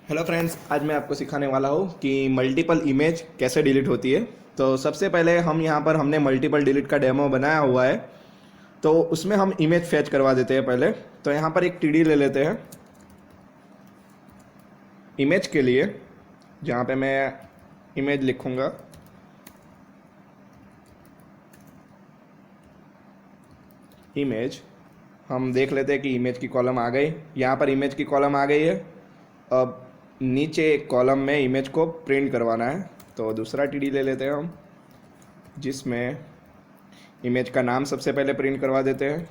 Hello friends, आज मैं आपको सिखाने वाला हूँ कि मल्टीपल इमेज कैसे डिलीट होती है। तो सबसे पहले हमने मल्टीपल डिलीट का डेमो बनाया हुआ है, तो उसमें हम इमेज फैच करवा देते हैं पहले। तो यहाँ पर एक टीडी ले लेते हैं इमेज के लिए, जहाँ पे मैं इमेज लिखूँगा। इमेज, हम देख लेते हैं कि इमेज की कॉलम आ गई। यहाँ पर इमेज की कॉलम आ गई है। अब नीचे एक कॉलम में इमेज को प्रिंट करवाना है, तो दूसरा टीडी ले लेते हैं हम, जिसमें इमेज का नाम सबसे पहले प्रिंट करवा देते हैं।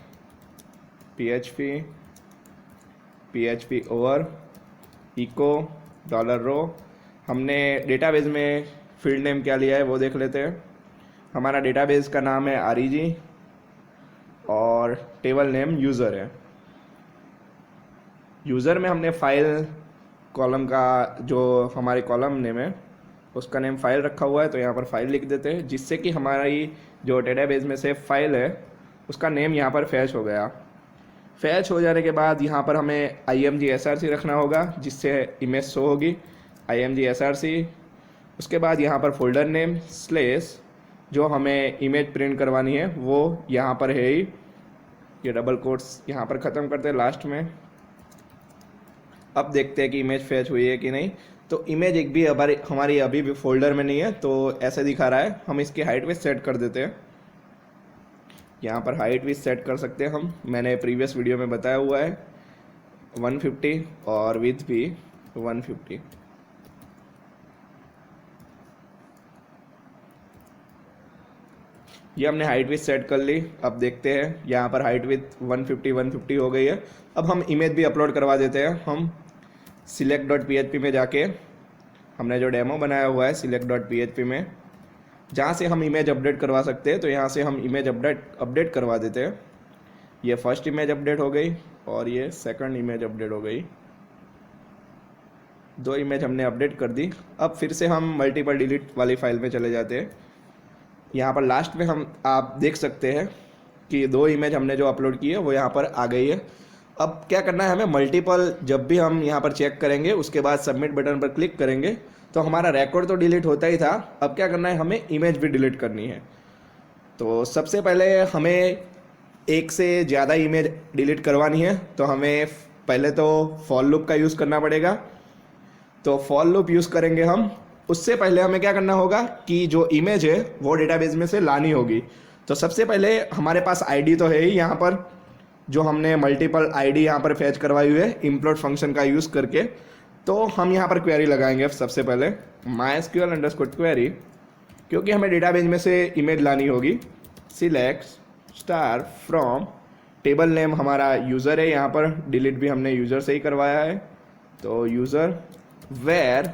पीएचपी ओवर इको $रो। हमने डेटाबेस में फील्ड नेम क्या लिया है वो देख लेते हैं। हमारा डेटाबेस का नाम है REG और टेबल नेम यूज़र है। यूज़र में हमने फाइल कॉलम का, जो हमारी कॉलम नेम है उसका नेम फाइल रखा हुआ है, तो यहाँ पर फाइल लिख देते हैं, जिससे कि हमारी जो डेटाबेस में से फाइल है उसका नेम यहाँ पर फैच हो गया। फैच हो जाने के बाद यहाँ पर हमें img_src रखना होगा, जिससे इमेज शो होगी। img_src, उसके बाद यहाँ पर फोल्डर नेम स्लेस, जो हमें इमेज प्रिंट करवानी है वो यहाँ पर है ही। ये डबल कोट्स यहाँ पर ख़त्म करते हैं लास्ट में। अब देखते हैं कि इमेज फैच हुई है कि नहीं। तो इमेज एक भी हमारी अभी भी फोल्डर में नहीं है, तो ऐसे दिखा रहा है। हम इसकी हाइट भी सेट कर देते हैं। यहाँ पर हाइट भी सेट कर सकते हैं हम, मैंने प्रीवियस वीडियो में बताया हुआ है 150, और विथ भी 150। ये हमने हाइट विथ सेट कर ली। अब देखते हैं, यहाँ पर हाइट विथ 150 हो गई है। अब हम इमेज भी अपलोड करवा देते हैं। हम select.php में जाके, हमने जो डेमो बनाया हुआ है select.php में, जहाँ से हम इमेज अपडेट करवा सकते हैं, तो यहाँ से हम इमेज अपडेट करवा देते हैं। ये फर्स्ट इमेज अपडेट हो गई और ये सेकंड इमेज अपडेट हो गई। दो इमेज हमने अपडेट कर दी। अब फिर से हम मल्टीपल डिलीट वाली फाइल में चले जाते हैं। यहाँ पर लास्ट में आप देख सकते हैं कि दो इमेज हमने जो अपलोड की है वो यहाँ पर आ गई है। अब क्या करना है हमें, मल्टीपल जब भी हम यहाँ पर चेक करेंगे उसके बाद सबमिट बटन पर क्लिक करेंगे तो हमारा रिकॉर्ड तो डिलीट होता ही था। अब क्या करना है, हमें इमेज भी डिलीट करनी है। तो सबसे पहले हमें एक से ज़्यादा इमेज डिलीट करवानी है, तो हमें पहले तो फॉर लूप का यूज़ करना पड़ेगा। तो फॉर लूप यूज़ करेंगे हम। उससे पहले हमें क्या करना होगा कि जो इमेज है वो डेटाबेस में से लानी होगी। तो सबसे पहले हमारे पास आईडी तो है ही, यहाँ पर जो हमने मल्टीपल आईडी यहाँ पर फैच करवाई हुई है इम्प्लोड फंक्शन का यूज़ करके। तो हम यहाँ पर क्वेरी लगाएंगे सबसे पहले mysql_query, क्योंकि हमें डेटाबेस में से इमेज लानी होगी। Select star from, table name हमारा यूज़र है, यहाँ पर डिलीट भी हमने यूज़र से ही करवाया है, तो यूज़र वेयर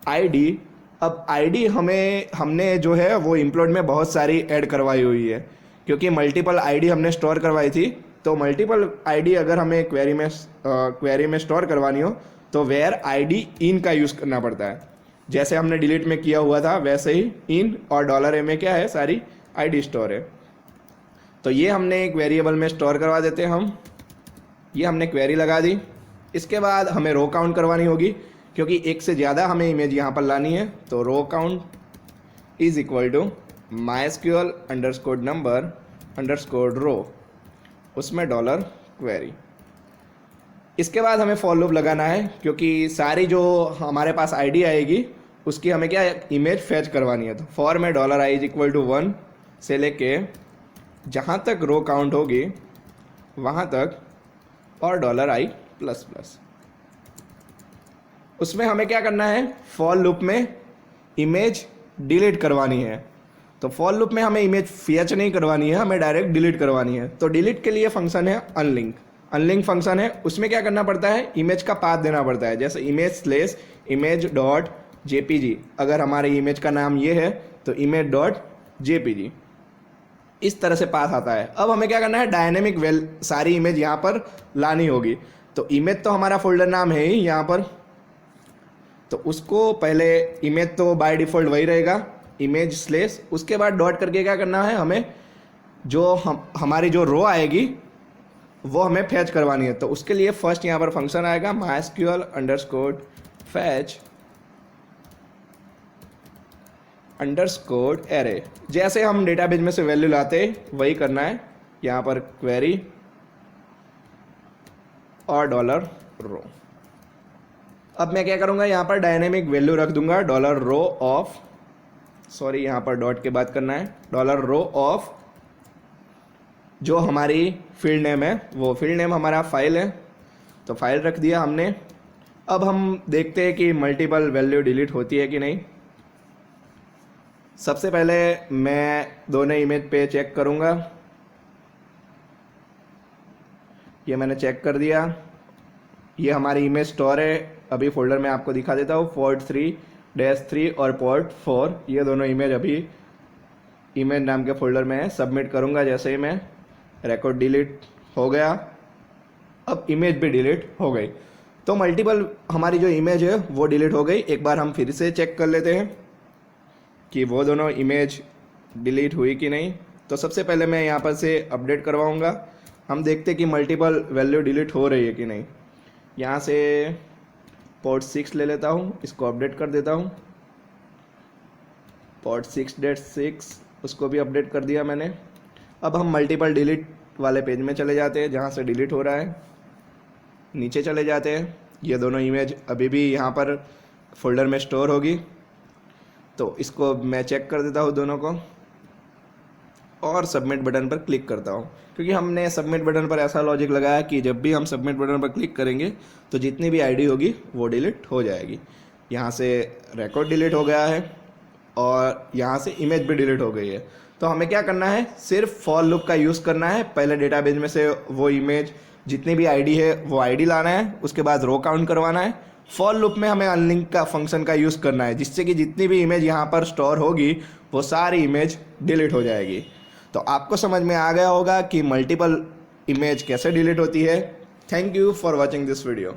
आईडी। अब आईडी हमने जो है वो इम्प्लोड में बहुत सारी ऐड करवाई हुई है, क्योंकि मल्टीपल आईडी हमने स्टोर करवाई थी। तो मल्टीपल आईडी अगर हमें क्वेरी में स्टोर करवानी हो तो वेयर आईडी इन का यूज़ करना पड़ता है। जैसे हमने डिलीट में किया हुआ था वैसे ही इन और $a में क्या है, सारी आईडी स्टोर है। तो ये हमने एक वेरिएबल में स्टोर करवा देते हैं हम। ये हमने क्वेरी लगा दी। इसके बाद हमें रो काउंट करवानी होगी, क्योंकि एक से ज़्यादा हमें इमेज यहाँ पर लानी है। तो row count is equal to mysql_number_रो, उसमें $query। इसके बाद हमें फॉर लूप लगाना है, क्योंकि सारी जो हमारे पास आईडी आएगी उसकी हमें क्या इमेज फैच करवानी है। तो फॉर में $i इज इक्वल टू 1 से लेके जहाँ तक रो काउंट होगी वहाँ तक, और $i प्लस प्लस। उसमें हमें क्या करना है, फॉर लूप में इमेज डिलीट करवानी है। तो फॉर लूप में हमें इमेज फैच नहीं करवानी है, हमें डायरेक्ट डिलीट करवानी है। तो डिलीट के लिए फंक्शन है अनलिंक फंक्शन है। उसमें क्या करना पड़ता है, इमेज का पाथ देना पड़ता है। जैसे image/image.jpg, अगर हमारे इमेज का नाम ये है तो image.jpg, इस तरह से पाथ आता है। अब हमें क्या करना है, डायनेमिक सारी इमेज यहाँ पर लानी होगी। तो इमेज तो हमारा फोल्डर नाम है ही यहाँ पर, तो उसको पहले इमेज तो बाय डिफ़ॉल्ट वही रहेगा इमेज स्लेस, उसके बाद डॉट करके क्या करना है, हमें जो हमारी जो रो आएगी वो हमें फैच करवानी है। तो उसके लिए फर्स्ट यहाँ पर फंक्शन आएगा mysql_fetch fetch अंडरस्कोर एरे। जैसे हम डेटाबेस में से वैल्यू लाते वही करना है, यहाँ पर क्वेरी और डॉलर रो। अब मैं क्या करूँगा, यहाँ पर डायनेमिक वैल्यू रख दूंगा डॉलर रो ऑफ, सॉरी यहाँ पर डॉट के बाद करना है, डॉलर रो ऑफ जो हमारी फील्ड नेम है, वो फील्ड नेम हमारा फाइल है, तो फाइल रख दिया हमने। अब हम देखते हैं कि मल्टीपल वैल्यू डिलीट होती है कि नहीं। सबसे पहले मैं दोनों इमेज पे चेक करूँगा, ये मैंने चेक कर दिया, ये हमारी इमेज स्टोर है। अभी फोल्डर में आपको दिखा देता हूँ, पोर्ट 3-3 और पोर्ट 4, ये दोनों इमेज अभी इमेज नाम के फोल्डर में है। सबमिट करूँगा जैसे ही मैं, रिकॉर्ड डिलीट हो गया, अब इमेज भी डिलीट हो गई। तो मल्टीपल हमारी जो इमेज है वो डिलीट हो गई। एक बार हम फिर से चेक कर लेते हैं कि वो दोनों इमेज डिलीट हुई कि नहीं। तो सबसे पहले मैं यहाँ पर से अपडेट करवाऊँगा, हम देखते हैं कि मल्टीपल वैल्यू डिलीट हो रही है कि नहीं। यहाँ से पोर्ट 6 ले लेता हूँ, इसको अपडेट कर देता हूँ, पोर्ट 6-6 उसको भी अपडेट कर दिया मैंने। अब हम मल्टीपल डिलीट वाले पेज में चले जाते हैं जहाँ से डिलीट हो रहा है, नीचे चले जाते हैं। ये दोनों इमेज अभी भी यहाँ पर फोल्डर में स्टोर होगी, तो इसको मैं चेक कर देता हूँ दोनों को और सबमिट बटन पर क्लिक करता हूँ, क्योंकि हमने सबमिट बटन पर ऐसा लॉजिक लगाया कि जब भी हम सबमिट बटन पर क्लिक करेंगे तो जितनी भी आईडी होगी वो डिलीट हो जाएगी। यहाँ से रिकॉर्ड डिलीट हो गया है और यहाँ से इमेज भी डिलीट हो गई है। तो हमें क्या करना है, सिर्फ फॉर लूप का यूज़ करना है। पहले डेटाबेस में से वो इमेज जितनी भी आईडी है वो आईडी लाना है, उसके बाद रो काउंट करवाना है। फॉर लूप में हमें अनलिंक का फंक्शन का यूज़ करना है, जिससे कि जितनी भी इमेज यहाँ पर स्टोर होगी वो सारी इमेज डिलीट हो जाएगी। तो आपको समझ में आ गया होगा कि मल्टीपल इमेज कैसे डिलीट होती है। Thank you for watching this video.